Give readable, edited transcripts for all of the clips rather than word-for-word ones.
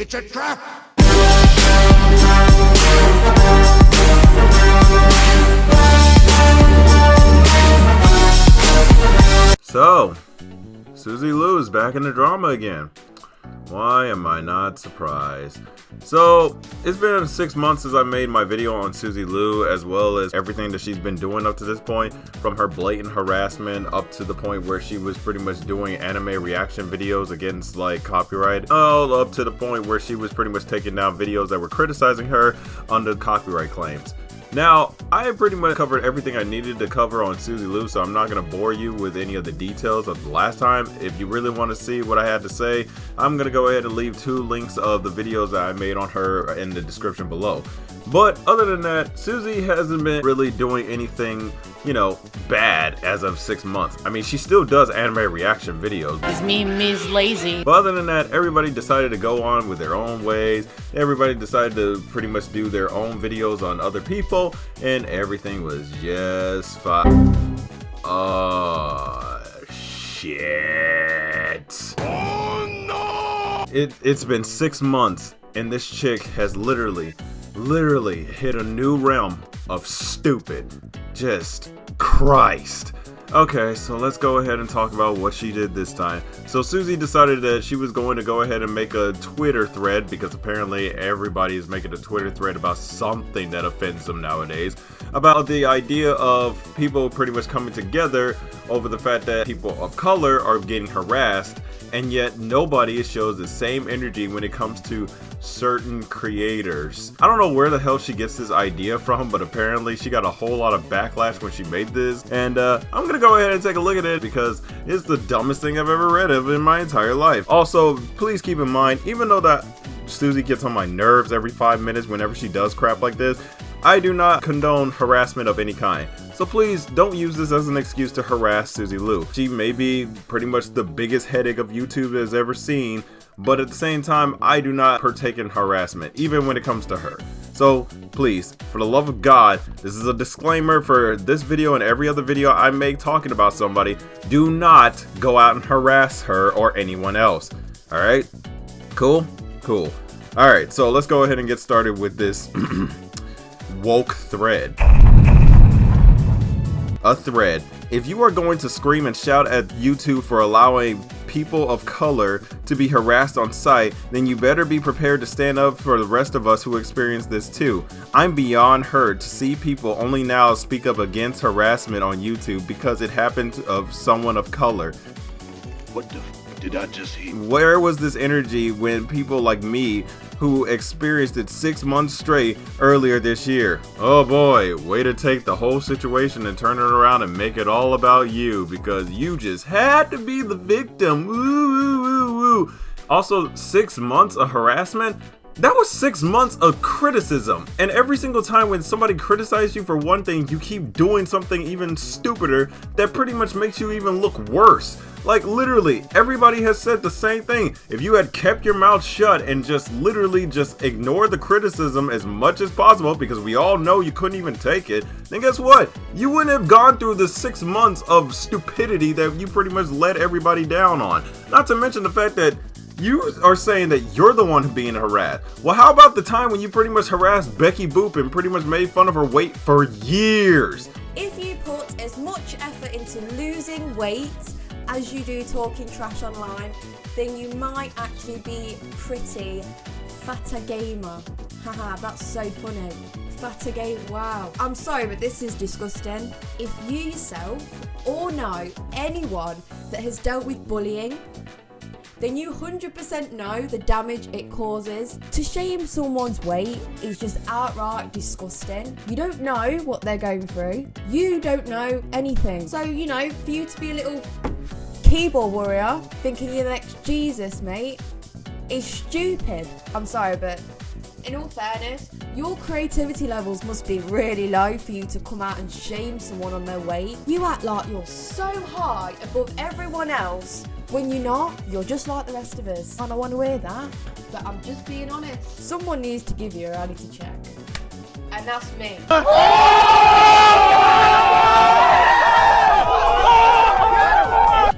It's a trap! So, Suzy Lou's back in the drama again. Why am I not surprised? So, it's been 6 months since I made my video on Suzy Lou, as well as everything that she's been doing up to this point, from her blatant harassment up to the point where she was pretty much doing anime reaction videos against like copyright, all up to the point where she was pretty much taking down videos that were criticizing her under copyright claims. Now, I pretty much covered everything I needed to cover on Suzy Lou, so I'm not going to bore you with any of the details of the last time. If you really want to see what I had to say, I'm going to go ahead and leave 2 links of the videos that I made on her in the description below. But other than that, Suzy hasn't been really doing anything, you know, bad as of 6 months. I mean, she still does anime reaction videos. It's me, Ms. Lazy. But other than that, everybody decided to go on with their own ways. Everybody decided to pretty much do their own videos on other people, and everything was just fine. Oh, shit. Oh no! It's been 6 months, and this chick has literally hit a new realm of stupid. Just Christ. Okay, so let's go ahead and talk about what she did this time. So Suzy decided that she was going to go ahead and make a Twitter thread, because apparently everybody is making a Twitter thread about something that offends them nowadays, about the idea of people pretty much coming together over the fact that people of color are getting harassed, and yet nobody shows the same energy when it comes to certain creators. I don't know where the hell she gets this idea from, but apparently she got a whole lot of backlash when she made this, and I'm gonna go ahead and take a look at it because it's the dumbest thing I've ever read of in my entire life. Also, please keep in mind, even though that Suzy gets on my nerves every 5 minutes whenever she does crap like this, I do not condone harassment of any kind. So please don't use this as an excuse to harass Suzy Lou. She may be pretty much the biggest headache of YouTube has ever seen, but at the same time, I do not partake in harassment, even when it comes to her. So please, for the love of God, this is a disclaimer for this video and every other video I make talking about somebody. Do not go out and harass her or anyone else. Alright? Cool? Cool. Alright, so let's go ahead and get started with this woke thread. A thread. If you are going to scream and shout at YouTube for allowing people of color to be harassed on site, then you better be prepared to stand up for the rest of us who experience this too. I'm beyond hurt to see people only now speak up against harassment on YouTube because it happened of someone of color. What the did I just hear? Where was this energy when people like me, who experienced it 6 months straight earlier this year? Oh boy, way to take the whole situation and turn it around and make it all about you, because you just had to be the victim. Woo, woo, woo, woo. Also, 6 months of harassment? That was 6 months of criticism, and every single time when somebody criticizes you for one thing, you keep doing something even stupider that pretty much makes you even look worse. Like literally, everybody has said the same thing. If you had kept your mouth shut and just literally just ignored the criticism as much as possible, because we all know you couldn't even take it, then guess what? You wouldn't have gone through the 6 months of stupidity that you pretty much let everybody down on. Not to mention the fact that you are saying that you're the one being harassed. Well, how about the time when you pretty much harassed Becky Boop and pretty much made fun of her weight for years? If you put as much effort into losing weight as you do talking trash online, then you might actually be pretty fatter gamer. Haha, that's so funny. Fatter gamer, wow. I'm sorry, but this is disgusting. If you yourself or know anyone that has dealt with bullying, then you 100% know the damage it causes. To shame someone's weight is just outright disgusting. You don't know what they're going through. You don't know anything. So, you know, for you to be a little keyboard warrior thinking you're the next Jesus, mate, is stupid. I'm sorry, but in all fairness, your creativity levels must be really low for you to come out and shame someone on their weight. You act like you're so high above everyone else when you're not. You're just like the rest of us. And I want to hear that, but I'm just being honest. Someone needs to give you a reality check, and that's me.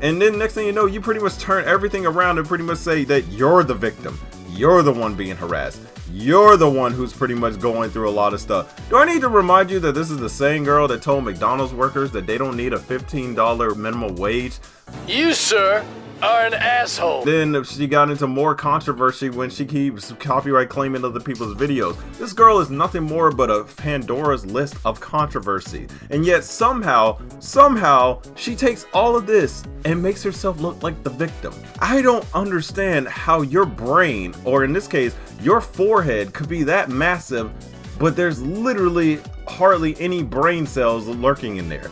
And then next thing you know, you pretty much turn everything around and pretty much say that you're the victim. you're the one being harassed. You're the one who's pretty much going through a lot of stuff. Do I need to remind you that this is the same girl that told McDonald's workers that they don't need a $15 minimum wage? You, sir, are an asshole. Then she got into more controversy when she keeps copyright claiming other people's videos. This girl is nothing more but a Pandora's list of controversy. And yet somehow, she takes all of this and makes herself look like the victim. I don't understand how your brain, or in this case, your forehead, could be that massive, but there's literally hardly any brain cells lurking in there.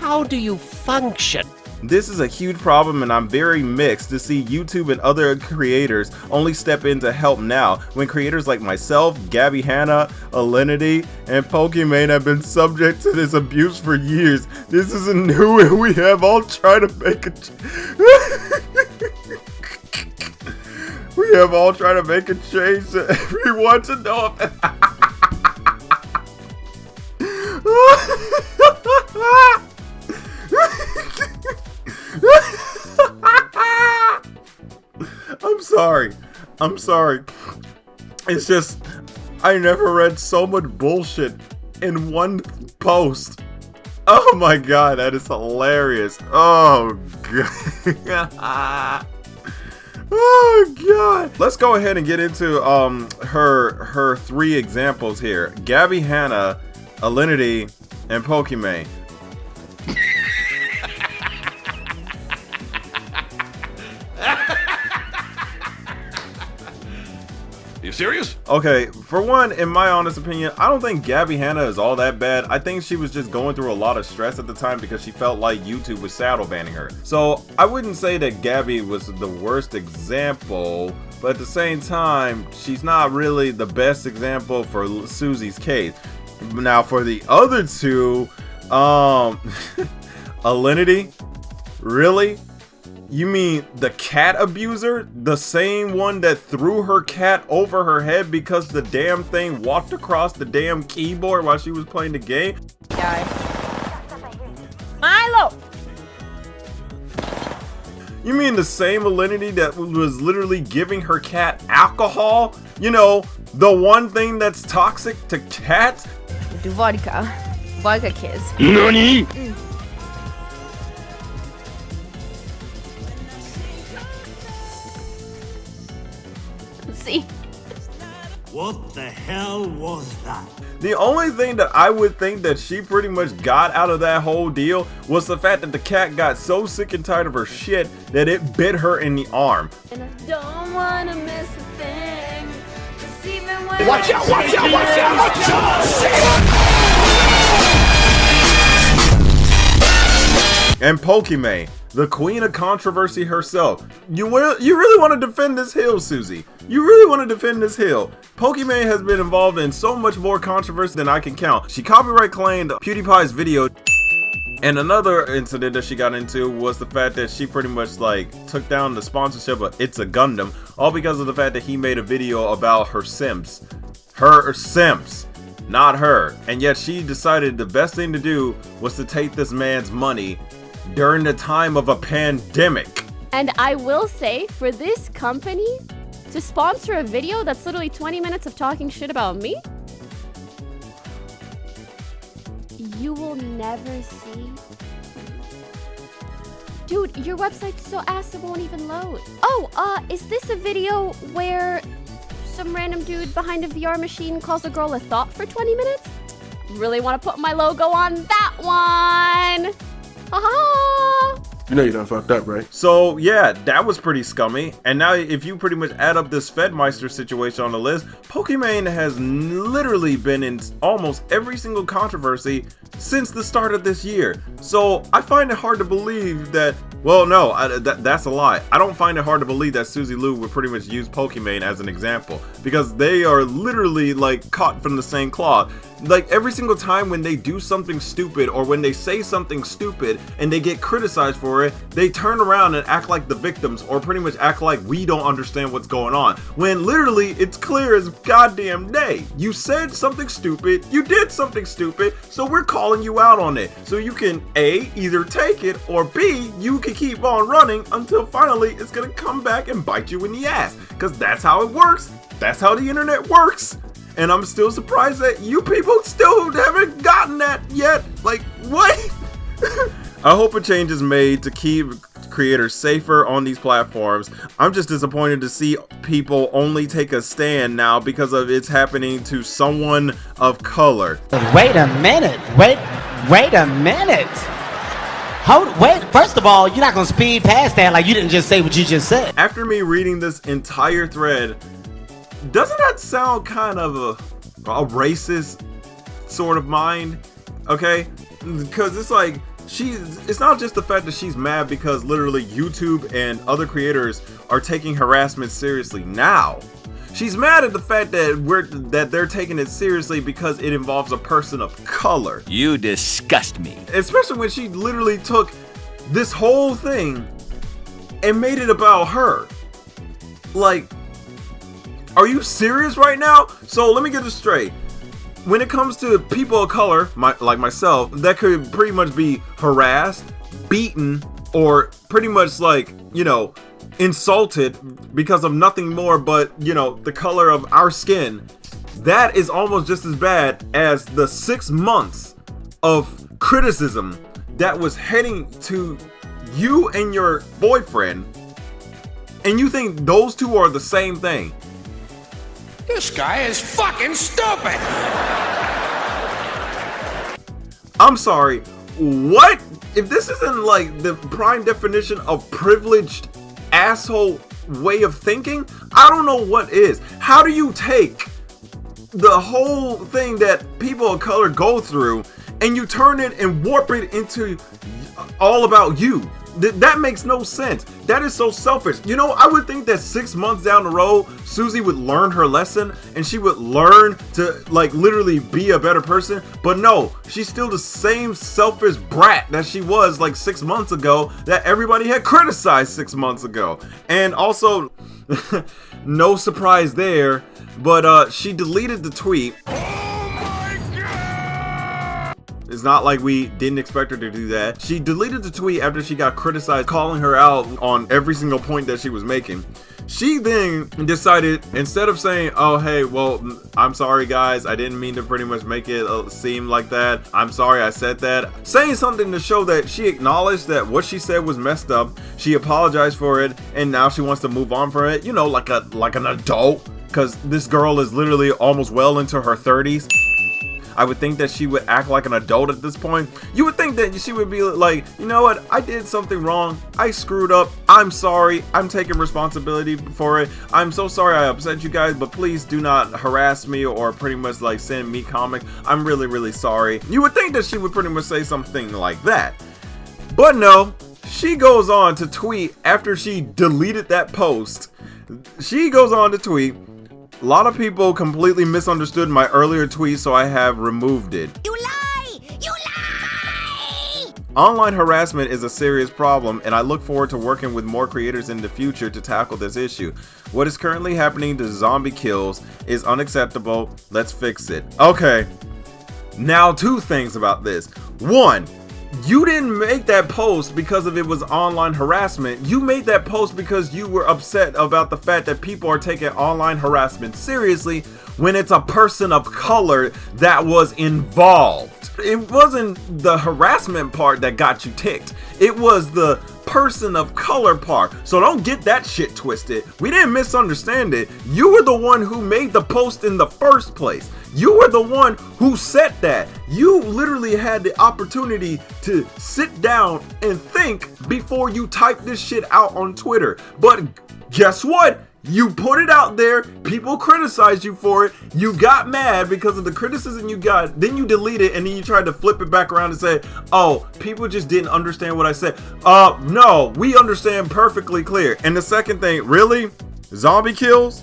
How do you function? This is a huge problem, and I'm very mixed to see YouTube and other creators only step in to help now, when creators like myself, Gabby Hanna, Alinity, and Pokimane have been subject to this abuse for years. This isn't new, and we have all tried to make a we have all tried to make a change so everyone to know if I'm sorry. It's just, I never read so much bullshit in one post. Oh my god, that is hilarious. Oh god. Oh god. Let's go ahead and get into her three examples here. Gabby Hanna, Alinity, and Pokimane. You serious? Okay, for one, in my honest opinion, I don't think Gabby Hanna is all that bad. I think she was just going through a lot of stress at the time because she felt like YouTube was shadow banning her. So I wouldn't say that Gabby was the worst example, but at the same time, she's not really the best example for Suzy's case. Now for the other two, Alinity, really? You mean the cat abuser? The same one that threw her cat over her head because the damn thing walked across the damn keyboard while she was playing the game? Milo! You mean the same Alinity that was literally giving her cat alcohol? You know, the one thing that's toxic to cats? Do vodka. Vodka kiss. NANI? See? What the hell was that? The only thing that I would think that she pretty much got out of that whole deal was the fact that the cat got so sick and tired of her shit that it bit her in the arm. And I don't wanna miss a thing. 'Cause even when Watch out, watch out, watch out, watch out! And Pokimane, the queen of controversy herself. You really want to defend this hill, Suzy? You really want to defend this hill? Pokimane has been involved in so much more controversy than I can count. She copyright claimed PewDiePie's video. And another incident that she got into was the fact that she pretty much like took down the sponsorship of It's a Gundam, all because of the fact that he made a video about her Sims. Her Sims, not her. And yet she decided the best thing to do was to take this man's money during the time of a pandemic. And I will say, for this company to sponsor a video that's literally 20 minutes of talking shit about me, you will never see. Dude, your website's so ass it won't even load. Oh, is this a video where some random dude behind a VR machine calls a girl a thought for 20 minutes? Really want to put my logo on that one. Haha! You know you done fucked up, right? So yeah, that was pretty scummy. And now if you pretty much add up this Fedmeister situation on the list, Pokimane has literally been in almost every single controversy since the start of this year. So I find it hard to believe that, well no, that's a lie. I don't find it hard to believe that Suzy Lu would pretty much use Pokimane as an example, because they are literally like caught from the same cloth. Like every single time when they do something stupid or when they say something stupid and they get criticized for it, they turn around and act like the victims, or pretty much act like we don't understand what's going on, when literally it's clear as goddamn day. You said something stupid, you did something stupid, so we're calling you out on it. So you can A, either take it, or B, you can keep on running until finally it's gonna come back and bite you in the ass. Because that's how it works. That's how the internet works. And I'm still surprised that you people still haven't gotten that yet. Like, what? I hope a change is made to keep creators safer on these platforms. I'm just disappointed to see people only take a stand now because of it's happening to someone of color. Wait a minute. Wait a minute. Wait, first of all, you're not gonna speed past that like you didn't just say what you just said. After me reading this entire thread, doesn't that sound kind of a racist sort of mind? Okay? Because it's like, it's not just the fact that she's mad because literally YouTube and other creators are taking harassment seriously now. She's mad at the fact that they're taking it seriously because it involves a person of color. You disgust me. Especially when she literally took this whole thing and made it about her. Like, are you serious right now? So let me get this straight. When it comes to people of color, like myself, that could pretty much be harassed, beaten, or pretty much like, you know, insulted because of nothing more but, you know, the color of our skin. That is almost just as bad as the 6 months of criticism that was heading to you and your boyfriend, and you think those two are the same thing. This guy is fucking stupid! I'm sorry, what? If this isn't like the prime definition of privileged asshole way of thinking, I don't know what is. How do you take the whole thing that people of color go through and you turn it and warp it into all about you? That makes no sense. That is so selfish. You know, I would think that 6 months down the road, Suzy would learn her lesson and she would learn to like literally be a better person. But no, she's still the same selfish brat that she was like 6 months ago that everybody had criticized 6 months ago. And also, no surprise there, but she deleted the tweet. It's not like we didn't expect her to do that. She deleted the tweet after she got criticized, calling her out on every single point that she was making. She then decided, instead of saying, oh, hey, well, I'm sorry, guys, I didn't mean to pretty much make it seem like that. I'm sorry I said that. Saying something to show that she acknowledged that what she said was messed up. She apologized for it, and now she wants to move on from it, you know, like an adult, because this girl is literally almost well into her 30s. I would think that she would act like an adult at this point. You would think that she would be like, you know what, I did something wrong, I screwed up, I'm sorry, I'm taking responsibility for it, I'm so sorry I upset you guys, but please do not harass me or pretty much like send me comics, I'm really, really sorry. You would think that she would pretty much say something like that. But no, she goes on to tweet after she deleted that post. She goes on to tweet, a lot of people completely misunderstood my earlier tweet, so I have removed it. You lie! You lie! Online harassment is a serious problem, and I look forward to working with more creators in the future to tackle this issue. What is currently happening to zombie kills is unacceptable. Let's fix it. Okay. Now, 2 things about this. 1, you didn't make that post because of it was online harassment. You made that post because you were upset about the fact that people are taking online harassment seriously when it's a person of color that was involved. It wasn't the harassment part that got you ticked. It was the person of color part. So don't get that shit twisted. We didn't misunderstand it. You were the one who made the post in the first place. You were the one who said that. You literally had the opportunity to sit down and think before you type this shit out on Twitter. But guess what? You put it out there, people criticized you for it, you got mad because of the criticism you got, then you delete it, and then you tried to flip it back around and say, oh, people just didn't understand what I said. No, we understand perfectly clear. And the second thing, really? Zombie kills?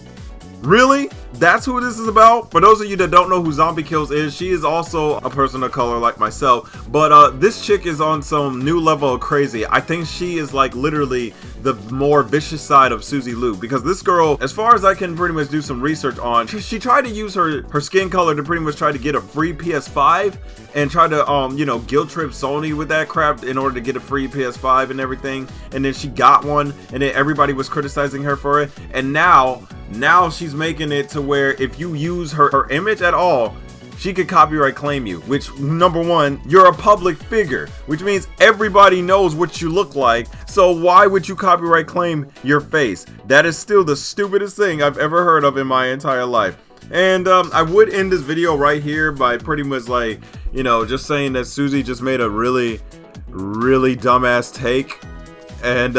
Really? That's who this is about? For those of you that don't know who Zombie Kills is, she is also a person of color like myself, but this chick is on some new level of crazy. I think she is like literally the more vicious side of Suzy Lou, because this girl, as far as I can pretty much do some research on, she tried to use her skin color to pretty much try to get a free PS5 and try to you know, guilt trip Sony with that crap in order to get a free PS5 and everything, and then she got one and then everybody was criticizing her for it, and now she's making it to where if you use her image at all, she could copyright claim you, which, number one, you're a public figure, which means everybody knows what you look like, so why would you copyright claim your face? That is still the stupidest thing I've ever heard of in my entire life. And I would end this video right here by pretty much like, you know, just saying that Suzy just made a really dumbass take, and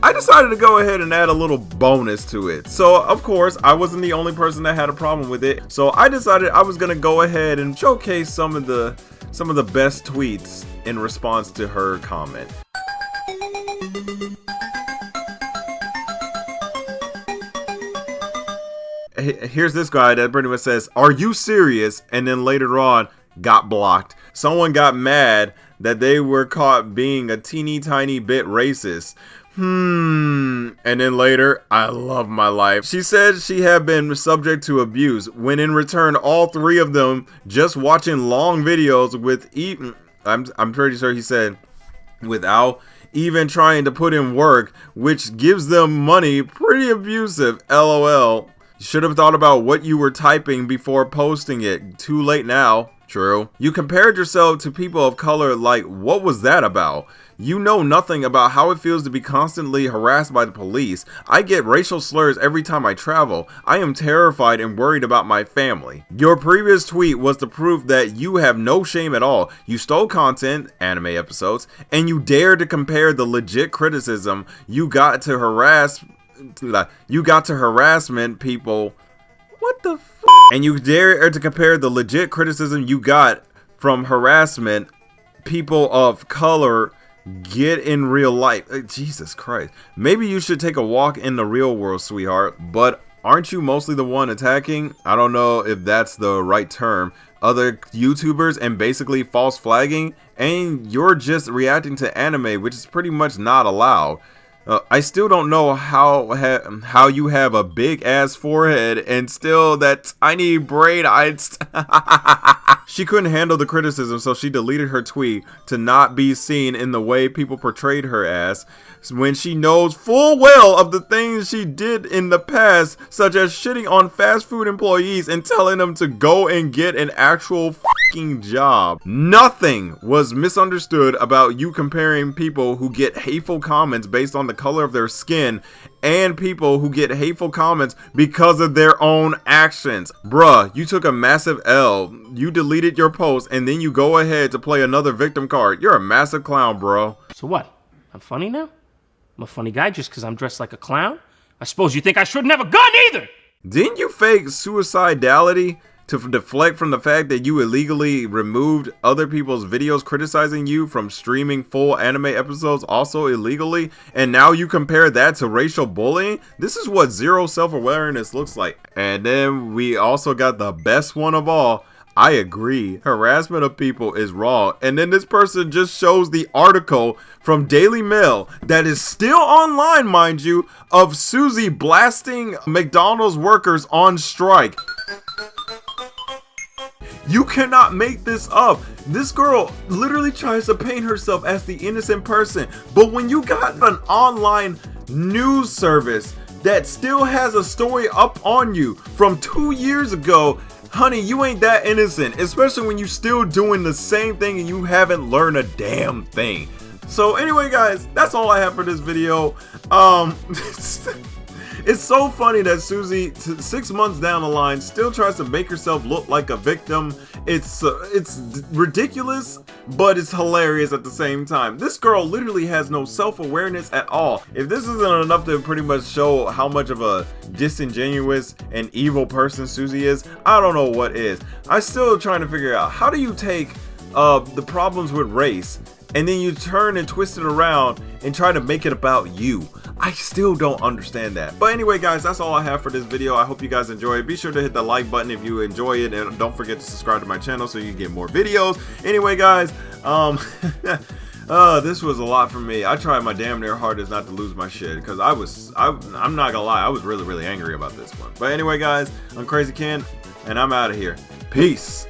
I decided to go ahead and add a little bonus to it. So of course I wasn't the only person that had a problem with it, so I decided I was gonna go ahead and showcase some of the best tweets in response to her comment. Here's this guy that pretty much says, "Are you serious?" and then later on got blocked. Someone got mad that they were caught being a teeny tiny bit racist. And then later, "I love my life." She said she had been subject to abuse, when in return all three of them just watching long videos with I'm pretty sure he said without even trying to put in work, which gives them money. Pretty abusive, LOL. You should have thought about what you were typing before posting it. Too late now. True. You compared yourself to people of color, like what was that about? You know nothing about how it feels to be constantly harassed by the police. I get racial slurs every time I travel. I am terrified and worried about my family. Your previous tweet was the proof that you have no shame at all. You stole content, anime episodes, and you dared to compare the legit criticism you got to harassment people. What the f? And you dare to compare the legit criticism you got from harassment people of color get in real life. Jesus Christ. Maybe you should take a walk in the real world, sweetheart. But aren't you mostly the one attacking? I don't know if that's the right term. Other YouTubers and basically false flagging, and you're just reacting to anime, which is pretty much not allowed. I still don't know how you have a big ass forehead and still that tiny brain. She couldn't handle the criticism, so she deleted her tweet to not be seen in the way people portrayed her as, when she knows full well of the things she did in the past, such as shitting on fast food employees and telling them to go and get an actual fucking job. Nothing was misunderstood about you comparing people who get hateful comments based on the color of their skin and people who get hateful comments because of their own actions. Bruh, you took a massive L. You deleted your post and then you go ahead to play another victim card. You're a massive clown, bro. So what? I'm funny now? I'm a funny guy just because I'm dressed like a clown? I suppose you think I shouldn't have a gun either! Didn't you fake suicidality to deflect from the fact that you illegally removed other people's videos criticizing you from streaming full anime episodes also illegally, and now you compare that to racial bullying? This is what zero self-awareness looks like. And then we also got the best one of all. I agree. Harassment of people is wrong. And then this person just shows the article from Daily Mail that is still online, mind you, of Suzy blasting McDonald's workers on strike. You cannot make this up. This girl literally tries to paint herself as the innocent person, but when you got an online news service that still has a story up on you from 2 years ago, honey, you ain't that innocent, especially when you still doing the same thing and you haven't learned a damn thing. So anyway, guys, that's all I have for this video. It's so funny that Suzy, 6 months down the line, still tries to make herself look like a victim. It's ridiculous, but it's hilarious at the same time. This girl literally has no self-awareness at all. If this isn't enough to pretty much show how much of a disingenuous and evil person Suzy is, I don't know what is. I'm still trying to figure out, how do you take the problems with race and then you turn and twist it around and try to make it about you. I still don't understand that. But anyway, guys, that's all I have for this video. I hope you guys enjoy it. Be sure to hit the like button if you enjoy it, and don't forget to subscribe to my channel so you can get more videos. Anyway, guys, this was a lot for me. I tried my damn near hardest not to lose my shit, because I'm not gonna lie, I was really angry about this one. But anyway, guys, I'm KRAZYKent, and I'm out of here. Peace.